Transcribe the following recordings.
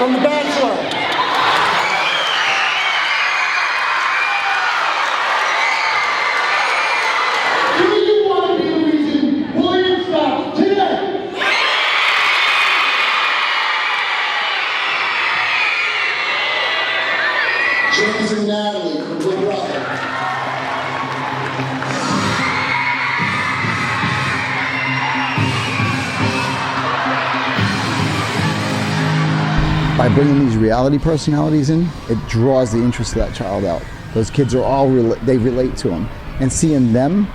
from The Bachelor. Do you want to be the reason bullying stops today? James and Natalie from Big Brother. By bringing these reality personalities in, it draws the interest of that child out. Those kids are all, they relate to them. And seeing them,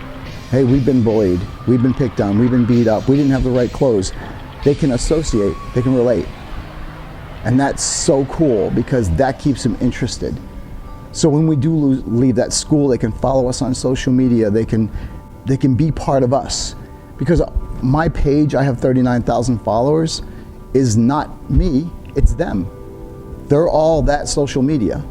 hey, we've been bullied, we've been picked on, we've been beat up, we didn't have the right clothes. They can associate, they can relate. And that's so cool because that keeps them interested. So when we do leave that school, they can follow us on social media, they can be part of us. Because my page, I have 39,000 followers, is not me. It's them. They're all that social media.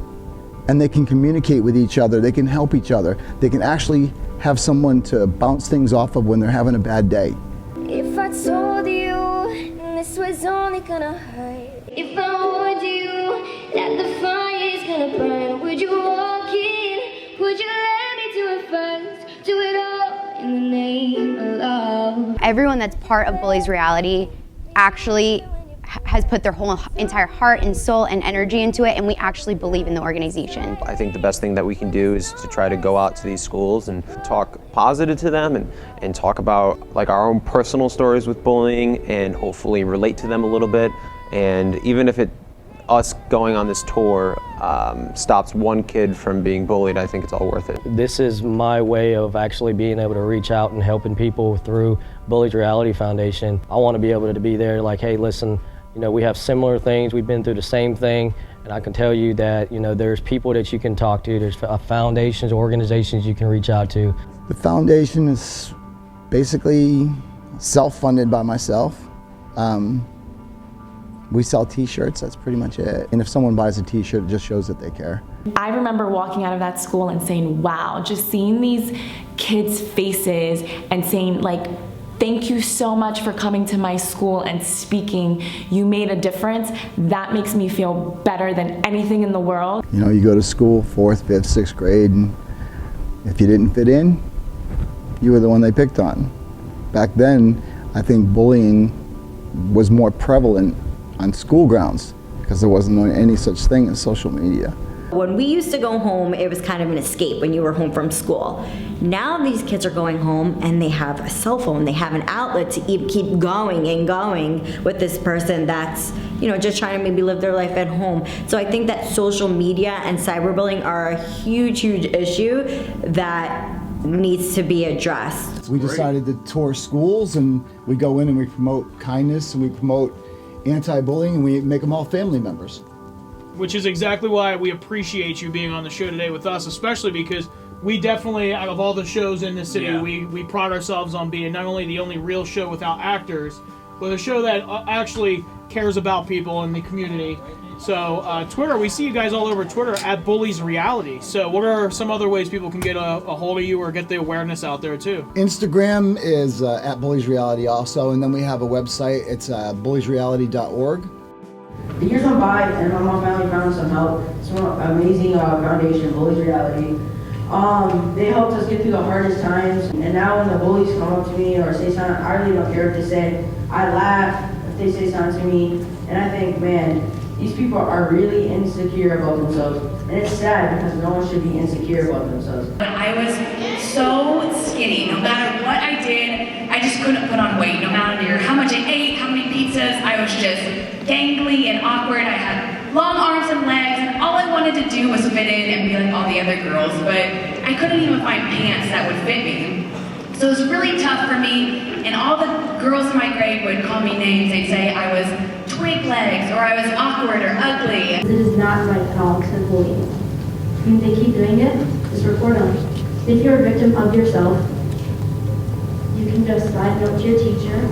And they can communicate with each other, they can help each other. They can actually have someone to bounce things off of when they're having a bad day. If I told you this was only gonna hurt, if I warned you that the fire is gonna burn, would you walk in? Would you let me do it first? Do it all in the name of love. Everyone that's part of Bullies Reality actually has put their whole entire heart and soul and energy into it, and we actually believe in the organization. I think the best thing that we can do is to try to go out to these schools and talk positive to them and talk about like our own personal stories with bullying and hopefully relate to them a little bit. And even if us going on this tour stops one kid from being bullied, I think it's all worth it. This is my way of actually being able to reach out and helping people through Bullies Reality Foundation. I want to be able to be there like, hey, listen, you know, we have similar things, we've been through the same thing, and I can tell you that, you know, there's people that you can talk to, there's foundations, organizations you can reach out to. The foundation is basically self-funded by myself. We sell t-shirts, that's pretty much it. And if someone buys a t-shirt, it just shows that they care. I remember walking out of that school and saying, wow, just seeing these kids' faces and saying like, thank you so much for coming to my school and speaking. You made a difference. That makes me feel better than anything in the world. You know, you go to school, 4th, 5th, 6th grade, and if you didn't fit in, you were the one they picked on. Back then, I think bullying was more prevalent on school grounds because there wasn't any such thing as social media. When we used to go home, it was kind of an escape when you were home from school. Now these kids are going home and they have a cell phone. They have an outlet to keep going and going with this person that's, you know, just trying to maybe live their life at home. So I think that social media and cyberbullying are a huge, huge issue that needs to be addressed. We decided to tour schools and we go in and we promote kindness and we promote anti-bullying and we make them all family members. Which is exactly why we appreciate you being on the show today with us, especially because we definitely, out of all the shows in the city, we pride ourselves on being not only the only real show without actors, but a show that actually cares about people in the community. So Twitter, we see you guys all over Twitter at Bullies Reality. So what are some other ways people can get a hold of you or get the awareness out there too? Instagram is at Bullies Reality also, and then we have a website. It's bulliesreality.org. The years went by and my mom finally found some help. Some amazing foundation, Bullies Reality. They helped us get through the hardest times. And now when the bullies come up to me or say something, I really don't care what they say. I laugh if they say something to me. And I think, man, these people are really insecure about themselves. And it's sad because no one should be insecure about themselves. I was so skinny. No matter what I did, I just couldn't put on weight. No matter how much I ate, how many pizzas, I was just gangly and awkward. I had long arms and legs, and all I wanted to do was fit in and be like all the other girls, but I couldn't even find pants that would fit me. So it was really tough for me, and all the girls in my grade would call me names. They'd say I was twig legs, or I was awkward or ugly. It is not right at all to bully. If they keep doing it, just report them. If you're a victim of yourself, you can just write a note to your teacher.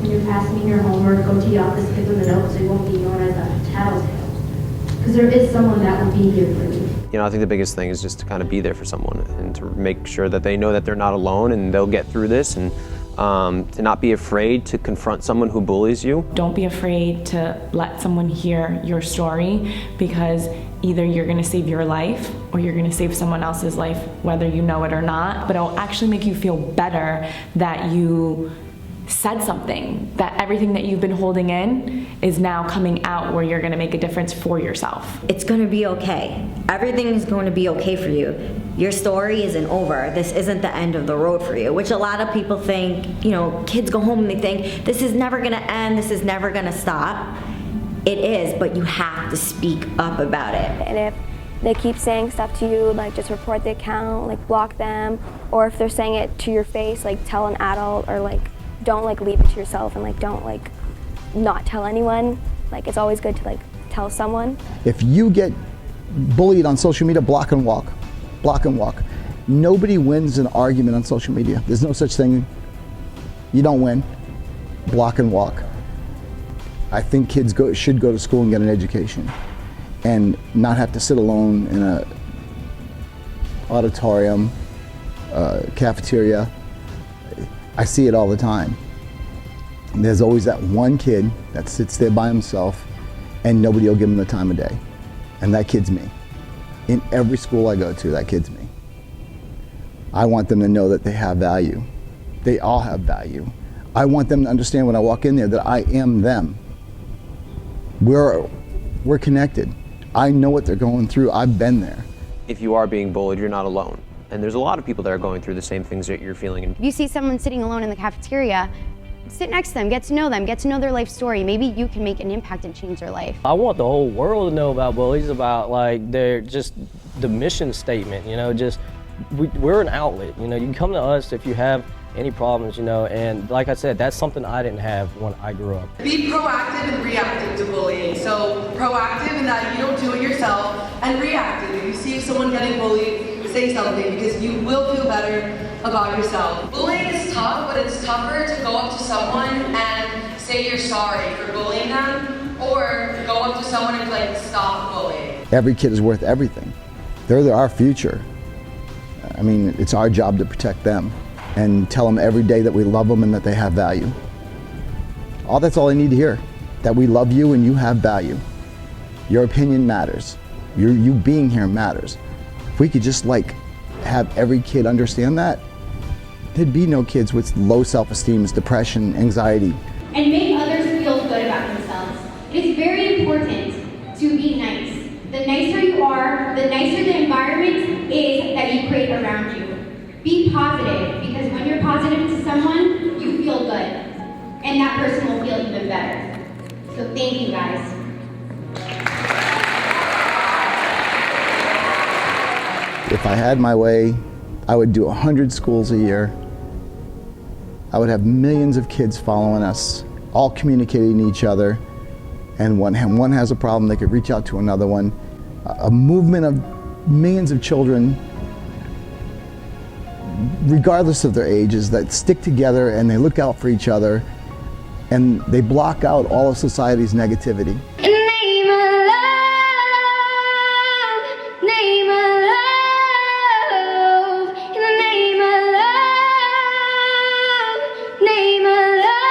When you're passing your homework, go to the office, give them a note so you won't be known as a tattletale. Because there is someone that will be here for you. You know, I think the biggest thing is just to kind of be there for someone and to make sure that they know that they're not alone and they'll get through this. And to not be afraid to confront someone who bullies you. Don't be afraid to let someone hear your story, because either you're gonna save your life or you're gonna save someone else's life, whether you know it or not. But it'll actually make you feel better that you said something, that everything that you've been holding in is now coming out, where you're gonna make a difference for yourself. It's gonna be okay. Everything is going to be okay for you. Your story isn't over. This isn't the end of the road for you, which a lot of people think, you know, kids go home and they think, this is never gonna end, this is never gonna stop. It is, but you have to speak up about it. And if they keep saying stuff to you, like just report the account, like block them, or if they're saying it to your face, like tell an adult, or like don't like leave it to yourself, and like don't like not tell anyone. Like it's always good to like tell someone. If you get bullied on social media, block and walk. Block and walk. Nobody wins an argument on social media. There's no such thing. You don't win. Block and walk. I think kids should go to school and get an education and not have to sit alone in a auditorium, cafeteria. I see it all the time. There's always that one kid that sits there by himself and nobody will give him the time of day. And that kid's me. In every school I go to, that kid's me. I want them to know that they have value. They all have value. I want them to understand when I walk in there that I am them. We're connected. I know what they're going through. I've been there. If you are being bullied, you're not alone. And there's a lot of people that are going through the same things that you're feeling. If you see someone sitting alone in the cafeteria, sit next to them, get to know them, get to know their life story. Maybe you can make an impact and change their life. I want the whole world to know about bullies, about like their just the mission statement, you know, just we're an outlet, you know, you can come to us if you have any problems, you know, and like I said, that's something I didn't have when I grew up. Be proactive and reactive to bullying. So proactive in that you don't do it yourself, and reactive. If you see someone getting bullied, say something, because you will feel better about yourself. Bullying is tough, but it's tougher to go up to someone and say you're sorry for bullying them, or go up to someone and be like, stop bullying. Every kid is worth everything. They're our future. I mean, it's our job to protect them and tell them every day that we love them and that they have value. That's all I need to hear, that we love you and you have value. Your opinion matters. You being here matters. If we could just like have every kid understand that, there'd be no kids with low self-esteem, depression, anxiety. And make others feel good about themselves. It is very important to be nice. The nicer you are, the nicer the environment is that you create around you. Be positive, because when you're positive to someone, you feel good. And that person will feel even better. So thank you guys. If I had my way, I would do 100 schools a year. I would have millions of kids following us, all communicating to each other. And when one has a problem, they could reach out to another one. A movement of millions of children, regardless of their ages, that stick together and they look out for each other and they block out all of society's negativity. In the name of love, name of love, in the name of love, name of love.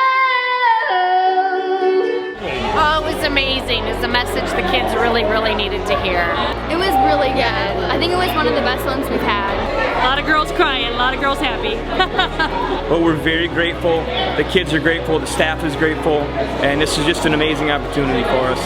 Oh, it was amazing. It was a message the kids really, really needed to hear. It was really good. I think it was one of the best ones we've had. A lot of girls crying, a lot of girls happy. But we're very grateful. The kids are grateful, the staff is grateful, and this is just an amazing opportunity for us.